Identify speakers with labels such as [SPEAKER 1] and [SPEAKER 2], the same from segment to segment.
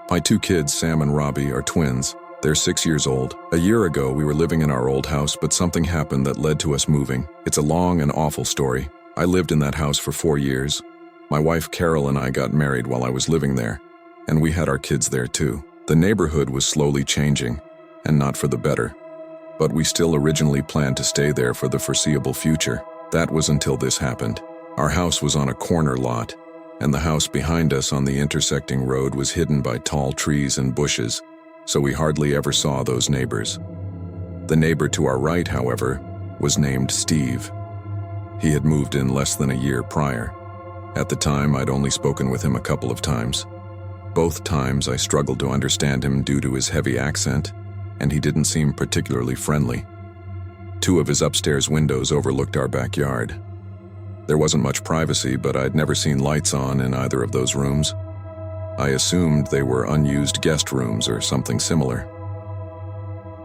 [SPEAKER 1] My two kids, Sam and Robbie, are twins. They're 6 years old. A year ago, we were living in our old house, but something happened that led to us moving. It's a long and awful story. I lived in that house for 4 years. My wife Carol and I got married while I was living there, and we had our kids there too. The neighborhood was slowly changing, and not for the better. But we still originally planned to stay there for the foreseeable future. That was until this happened. Our house was on a corner lot, and the house behind us on the intersecting road was hidden by tall trees and bushes, so we hardly ever saw those neighbors. The neighbor to our right, however, was named Steve. He had moved in less than a year prior. At the time, I'd only spoken with him a couple of times. Both times I struggled to understand him due to his heavy accent, and he didn't seem particularly friendly. 2 of his upstairs windows overlooked our backyard. There wasn't much privacy, but I'd never seen lights on in either of those rooms. I assumed they were unused guest rooms or something similar.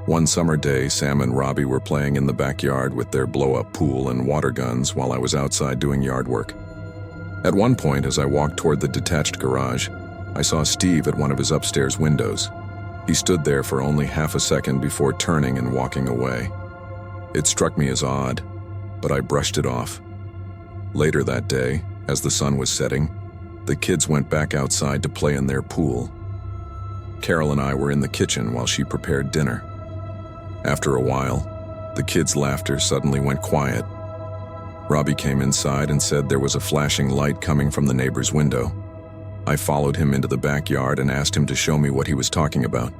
[SPEAKER 1] One summer day, Sam and Robbie were playing in the backyard with their blow-up pool and water guns while I was outside doing yard work. At one point, as I walked toward the detached garage, I saw Steve at one of his upstairs windows. He stood there for only half a second before turning and walking away. It struck me as odd, but I brushed it off. Later that day, as the sun was setting, the kids went back outside to play in their pool. Carol and I were in the kitchen while she prepared dinner. After a while, the kids' laughter suddenly went quiet. Robbie came inside and said there was a flashing light coming from the neighbor's window. I followed him into the backyard and asked him to show me what he was talking about.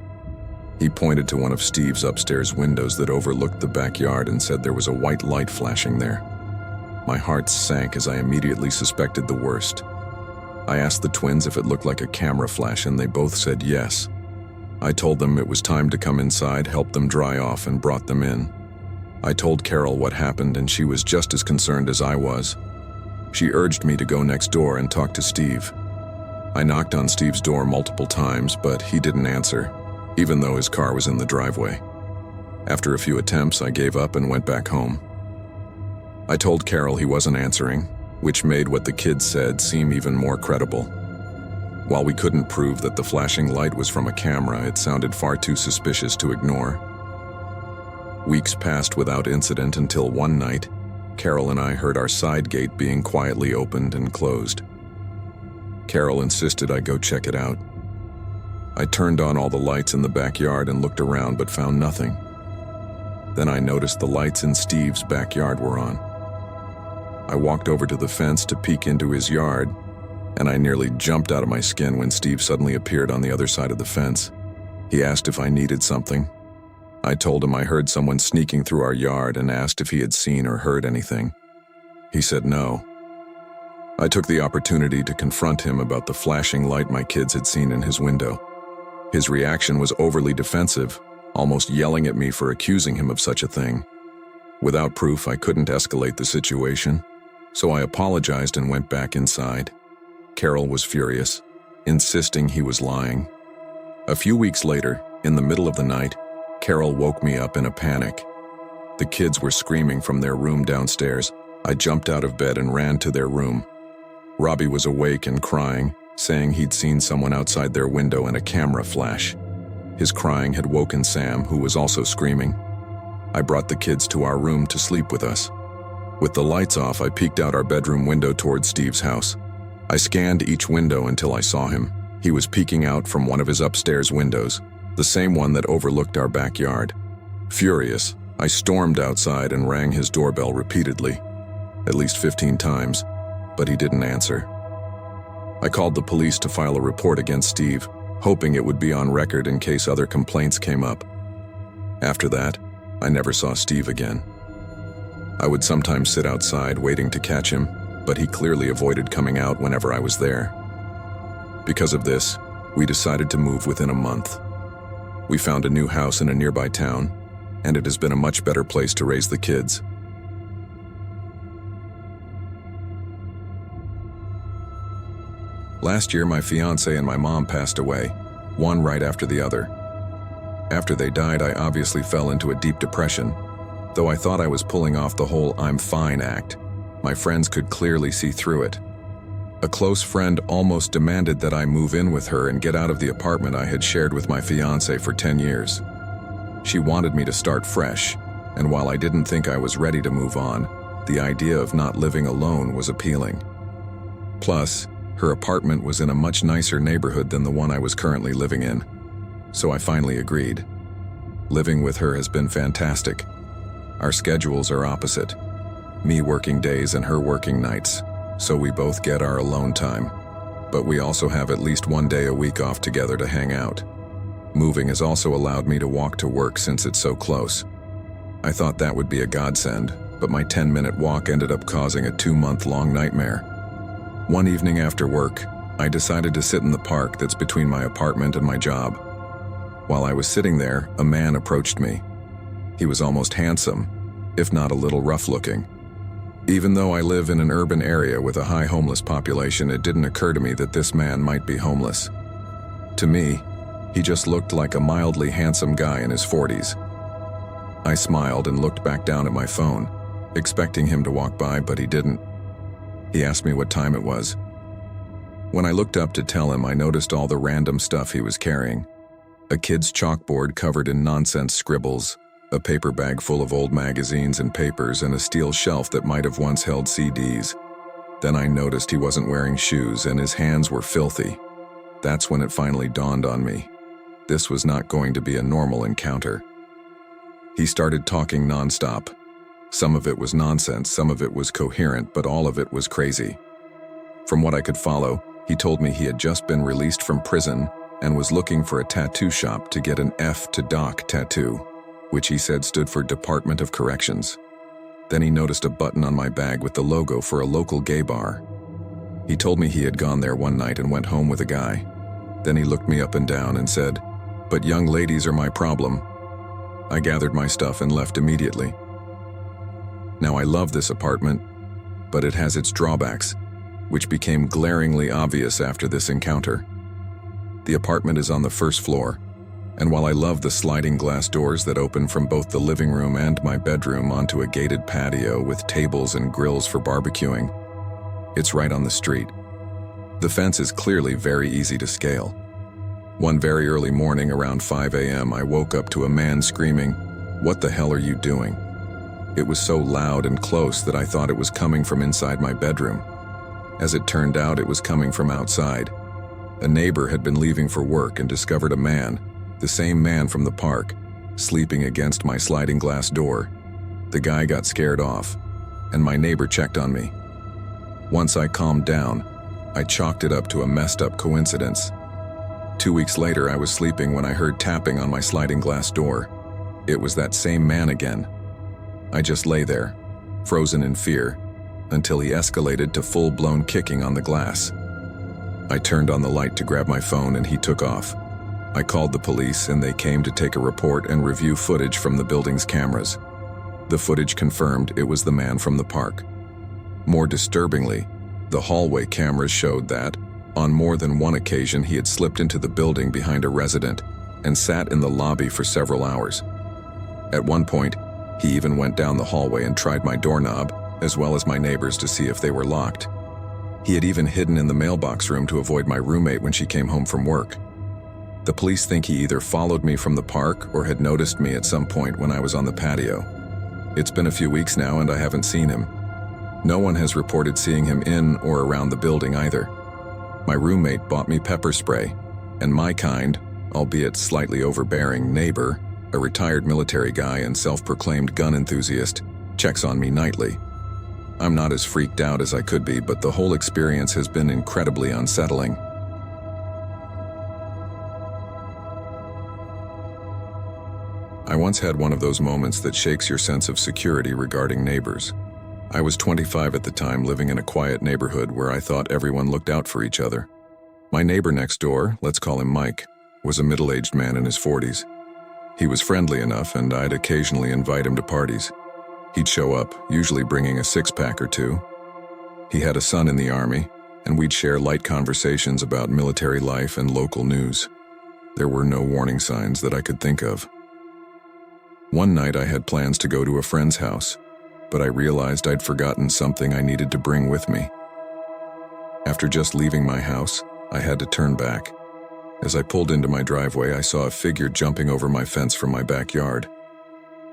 [SPEAKER 1] He pointed to one of Steve's upstairs windows that overlooked the backyard and said there was a white light flashing there. My heart sank as I immediately suspected the worst. I asked the twins if it looked like a camera flash, and they both said yes. I told them it was time to come inside, helped them dry off, and brought them in. I told Carol what happened, and she was just as concerned as I was. She urged me to go next door and talk to Steve. I knocked on Steve's door multiple times, but he didn't answer, even though his car was in the driveway. After a few attempts, I gave up and went back home. I told Carol he wasn't answering, which made what the kids said seem even more credible. While we couldn't prove that the flashing light was from a camera, it sounded far too suspicious to ignore. Weeks passed without incident until one night, Carol and I heard our side gate being quietly opened and closed. Carol insisted I go check it out. I turned on all the lights in the backyard and looked around but found nothing. Then I noticed the lights in Steve's backyard were on. I walked over to the fence to peek into his yard, and I nearly jumped out of my skin when Steve suddenly appeared on the other side of the fence. He asked if I needed something. I told him I heard someone sneaking through our yard and asked if he had seen or heard anything. He said no. I took the opportunity to confront him about the flashing light my kids had seen in his window. His reaction was overly defensive, almost yelling at me for accusing him of such a thing. Without proof, I couldn't escalate the situation, so I apologized and went back inside. Carol was furious, insisting he was lying. A few weeks later, in the middle of the night, Carol woke me up in a panic. The kids were screaming from their room downstairs. I jumped out of bed and ran to their room. Robbie was awake and crying, saying he'd seen someone outside their window and a camera flash. His crying had woken Sam, who was also screaming. I brought the kids to our room to sleep with us. With the lights off, I peeked out our bedroom window towards Steve's house. I scanned each window until I saw him. He was peeking out from one of his upstairs windows, the same one that overlooked our backyard. Furious, I stormed outside and rang his doorbell repeatedly, at least 15 times, but he didn't answer. I called the police to file a report against Steve, hoping it would be on record in case other complaints came up. After that, I never saw Steve again. I would sometimes sit outside waiting to catch him, but he clearly avoided coming out whenever I was there. Because of this, we decided to move within a month. We found a new house in a nearby town, and it has been a much better place to raise the kids. Last year, my fiancé and my mom passed away, one right after the other. After they died, I obviously fell into a deep depression. Though I thought I was pulling off the whole "I'm fine" act, my friends could clearly see through it. A close friend almost demanded that I move in with her and get out of the apartment I had shared with my fiancé for 10 years. She wanted me to start fresh, and while I didn't think I was ready to move on, the idea of not living alone was appealing. Plus, her apartment was in a much nicer neighborhood than the one I was currently living in, so I finally agreed. Living with her has been fantastic. Our schedules are opposite, me working days and her working nights, so we both get our alone time, but we also have at least one day a week off together to hang out. Moving has also allowed me to walk to work since it's so close. I thought that would be a godsend, but my 10-minute walk ended up causing a 2-month-long nightmare. One evening after work, I decided to sit in the park that's between my apartment and my job. While I was sitting there, a man approached me. He was almost handsome, if not a little rough-looking. Even though I live in an urban area with a high homeless population, it didn't occur to me that this man might be homeless. To me, he just looked like a mildly handsome guy in his 40s. I smiled and looked back down at my phone, expecting him to walk by, but he didn't. He asked me what time it was. When I looked up to tell him, I noticed all the random stuff he was carrying. A kid's chalkboard covered in nonsense scribbles, a paper bag full of old magazines and papers, and a steel shelf that might have once held CDs. Then I noticed he wasn't wearing shoes and his hands were filthy. That's when it finally dawned on me. This was not going to be a normal encounter. He started talking nonstop. Some of it was nonsense, some of it was coherent, but all of it was crazy. From what I could follow, he told me he had just been released from prison and was looking for a tattoo shop to get an F to Doc tattoo, which he said stood for Department of Corrections. Then he noticed a button on my bag with the logo for a local gay bar. He told me he had gone there one night and went home with a guy. Then he looked me up and down and said, "But young ladies are my problem." I gathered my stuff and left immediately. Now I love this apartment, but it has its drawbacks, which became glaringly obvious after this encounter. The apartment is on the first floor, and while I love the sliding glass doors that open from both the living room and my bedroom onto a gated patio with tables and grills for barbecuing, it's right on the street. The fence is clearly very easy to scale. One very early morning around 5 a.m., I woke up to a man screaming, "What the hell are you doing?" It was so loud and close that I thought it was coming from inside my bedroom. As it turned out, it was coming from outside. A neighbor had been leaving for work and discovered a man, the same man from the park, sleeping against my sliding glass door. The guy got scared off, and my neighbor checked on me. Once I calmed down, I chalked it up to a messed up coincidence. 2 weeks later, I was sleeping when I heard tapping on my sliding glass door. It was that same man again. I just lay there, frozen in fear, until he escalated to full-blown kicking on the glass. I turned on the light to grab my phone and he took off. I called the police and they came to take a report and review footage from the building's cameras. The footage confirmed it was the man from the park. More disturbingly, the hallway cameras showed that, on more than one occasion, he had slipped into the building behind a resident and sat in the lobby for several hours. At one point, he even went down the hallway and tried my doorknob, as well as my neighbors, to see if they were locked. He had even hidden in the mailbox room to avoid my roommate when she came home from work. The police think he either followed me from the park or had noticed me at some point when I was on the patio. It's been a few weeks now and I haven't seen him. No one has reported seeing him in or around the building either. My roommate bought me pepper spray, and my kind, albeit slightly overbearing, neighbor, a retired military guy and self-proclaimed gun enthusiast, checks on me nightly. I'm not as freaked out as I could be, but the whole experience has been incredibly unsettling. I once had one of those moments that shakes your sense of security regarding neighbors. I was 25 at the time, living in a quiet neighborhood where I thought everyone looked out for each other. My neighbor next door, let's call him Mike, was a middle-aged man in his 40s. He was friendly enough, and I'd occasionally invite him to parties. He'd show up, usually bringing a six-pack or two. He had a son in the army, and we'd share light conversations about military life and local news. There were no warning signs that I could think of. One night I had plans to go to a friend's house, but I realized I'd forgotten something I needed to bring with me. After just leaving my house, I had to turn back. As I pulled into my driveway, I saw a figure jumping over my fence from my backyard.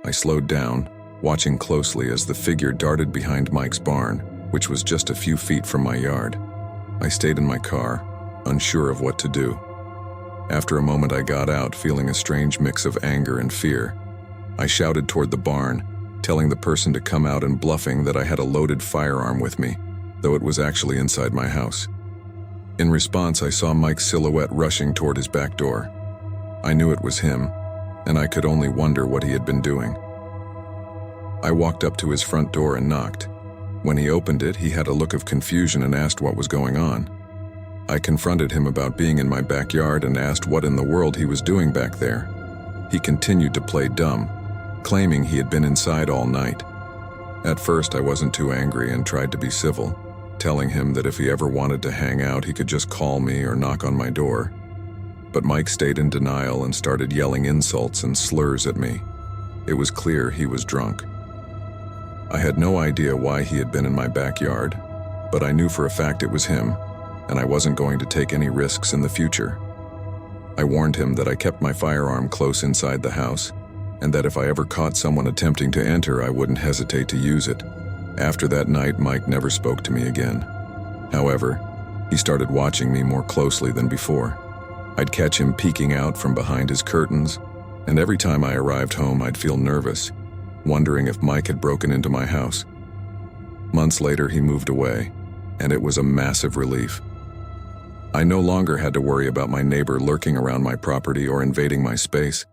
[SPEAKER 1] I slowed down, watching closely as the figure darted behind Mike's barn, which was just a few feet from my yard. I stayed in my car, unsure of what to do. After a moment, I got out, feeling a strange mix of anger and fear. I shouted toward the barn, telling the person to come out and bluffing that I had a loaded firearm with me, though it was actually inside my house. In response, I saw Mike's silhouette rushing toward his back door. I knew it was him, and I could only wonder what he had been doing. I walked up to his front door and knocked. When he opened it, he had a look of confusion and asked what was going on. I confronted him about being in my backyard and asked what in the world he was doing back there. He continued to play dumb, claiming he had been inside all night. At first, I wasn't too angry and tried to be civil, telling him that if he ever wanted to hang out, he could just call me or knock on my door. But Mike stayed in denial and started yelling insults and slurs at me. It was clear he was drunk. I had no idea why he had been in my backyard, but I knew for a fact it was him, and I wasn't going to take any risks in the future. I warned him that I kept my firearm close inside the house, and that if I ever caught someone attempting to enter, I wouldn't hesitate to use it. After that night, Mike never spoke to me again. However, he started watching me more closely than before. I'd catch him peeking out from behind his curtains, and every time I arrived home, I'd feel nervous, wondering if Mike had broken into my house. Months later, he moved away, and it was a massive relief. I no longer had to worry about my neighbor lurking around my property or invading my space.